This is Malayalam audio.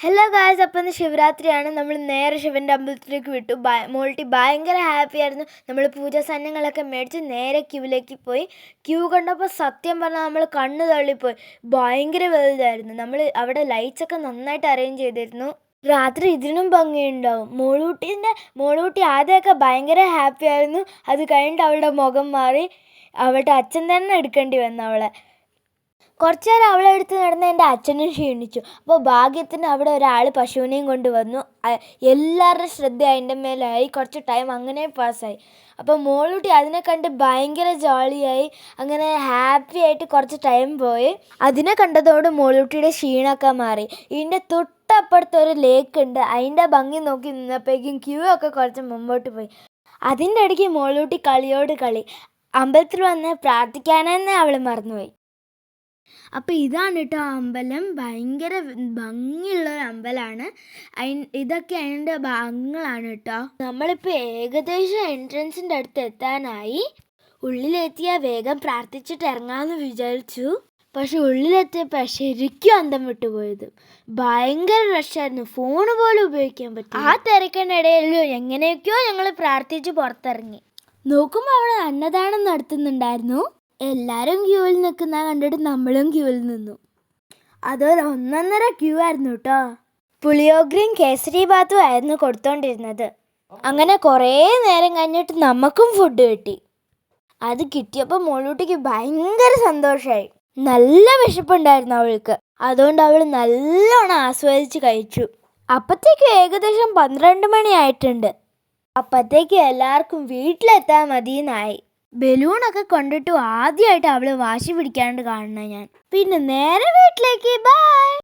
ഹലോ ഗായ്സ്, അപ്പം ഇന്ന് ശിവരാത്രിയാണ്. നമ്മൾ നേരെ ശിവൻ്റെ അമ്പലത്തിലേക്ക് വിട്ടു. മോൾട്ടി ഭയങ്കര ഹാപ്പി ആയിരുന്നു. നമ്മൾ പൂജാ സാധനങ്ങളൊക്കെ മേടിച്ച് നേരെ ക്യൂവിലേക്ക് പോയി. ക്യൂ കണ്ടപ്പോൾ സത്യം പറഞ്ഞാൽ നമ്മൾ കണ്ണ് തള്ളിപ്പോയി. ഭയങ്കര വലുതായിരുന്നു. നമ്മൾ അവിടെ ലൈറ്റ്സൊക്കെ നന്നായിട്ട് അറേഞ്ച് ചെയ്തിരുന്നു. രാത്രി ഇതിനും ഭംഗിയുണ്ടാവും. മോളൂട്ടി ആദ്യമൊക്കെ ഭയങ്കര ഹാപ്പി ആയിരുന്നു. അത് കഴിഞ്ഞിട്ട് അവളുടെ മുഖം മാറി. അവളുടെ അച്ഛൻ തന്നെ എടുക്കേണ്ടി വന്നു അവളെ. കുറച്ചു നേരം അവളെ എടുത്ത് നടന്ന് എൻ്റെ അച്ഛനും ക്ഷീണിച്ചു. അപ്പോൾ ഭാഗ്യത്തിന് അവിടെ ഒരാൾ പശുവിനെയും കൊണ്ടുവന്നു. എല്ലാവരുടെ ശ്രദ്ധ അതിൻ്റെ മേലായി. കുറച്ച് ടൈം അങ്ങനെ പാസ്സായി. അപ്പോൾ മോളൂട്ടി അതിനെ കണ്ട് ഭയങ്കര ജോളിയായി. അങ്ങനെ ഹാപ്പി ആയിട്ട് കുറച്ച് ടൈം പോയി. അതിനെ കണ്ടതോട് മോളൂട്ടിയുടെ ക്ഷീണമൊക്കെ മാറി. ഇതിൻ്റെ തൊട്ടപ്പുറത്തൊരു ലേക്ക് ഉണ്ട്. അതിൻ്റെ ഭംഗി നോക്കി നിന്നപ്പോഴേക്കും ക്യൂ ഒക്കെ കുറച്ച് മുമ്പോട്ട് പോയി. അതിൻ്റെ ഇടയ്ക്ക് മോളൂട്ടി കളിയോട് കളി. അമ്പലത്തിൽ വന്ന് പ്രാർത്ഥിക്കാനെന്നെ അവൾ മറന്നുപോയി. അപ്പോൾ ഇതാണ് കേട്ടോ അമ്പലം. ഭയങ്കര ഭംഗിയുള്ളൊരു അമ്പലമാണ്. ഇതൊക്കെ അതിൻ്റെ ഭാഗങ്ങളാണ് കേട്ടോ. നമ്മളിപ്പോൾ ഏകദേശം എൻട്രൻസിൻ്റെ അടുത്ത് എത്താനായി. ഉള്ളിലെത്തിയാൽ വേഗം പ്രാർത്ഥിച്ചിട്ട് ഇറങ്ങാമെന്ന് വിചാരിച്ചു. പക്ഷെ ഉള്ളിലെത്തിയപ്പോൾ ശരിക്കും അന്തം വിട്ടുപോയത്. ഭയങ്കര റഷായിരുന്നു. ഫോൺ പോലും ഉപയോഗിക്കാൻ പറ്റും. ആ തിരക്കിനിടയിൽ എങ്ങനെയൊക്കെയോ ഞങ്ങൾ പ്രാർത്ഥിച്ച് പുറത്തിറങ്ങി. നോക്കുമ്പോൾ അവിടെ അന്നദാനം നടത്തുന്നുണ്ടായിരുന്നു. എല്ലാവരും ക്യൂവിൽ നിൽക്കുന്ന കണ്ടിട്ട് നമ്മളും ക്യൂവിൽ നിന്നു. അതൊരു 1.5 ക്യൂ ആയിരുന്നു കേട്ടോ. പുളിയോഗ്രിയും കേസരി ബാത്തും ആയിരുന്നു കൊടുത്തോണ്ടിരുന്നത്. അങ്ങനെ കുറേ നേരം കഴിഞ്ഞിട്ട് നമുക്കും ഫുഡ് കിട്ടി. അത് കിട്ടിയപ്പോൾ മോളൂട്ടിക്ക് ഭയങ്കര സന്തോഷമായി. നല്ല വിശപ്പുണ്ടായിരുന്നു അവൾക്ക്. അതുകൊണ്ട് അവൾ നല്ലോണം ആസ്വദിച്ച് കഴിച്ചു. അപ്പോഴത്തേക്കും ഏകദേശം 12 മണി ആയിട്ടുണ്ട്. അപ്പോഴത്തേക്കും എല്ലാവർക്കും വീട്ടിലെത്താൻ മതിയെന്നായി. ബലൂണൊക്കെ കൊണ്ടിട്ടു ആദ്യമായിട്ട് അവൾ വാശി പിടിക്കാണ്ട് കാണുന്ന ഞാൻ. പിന്നെ നേരെ വീട്ടിലേക്ക്. ബൈ.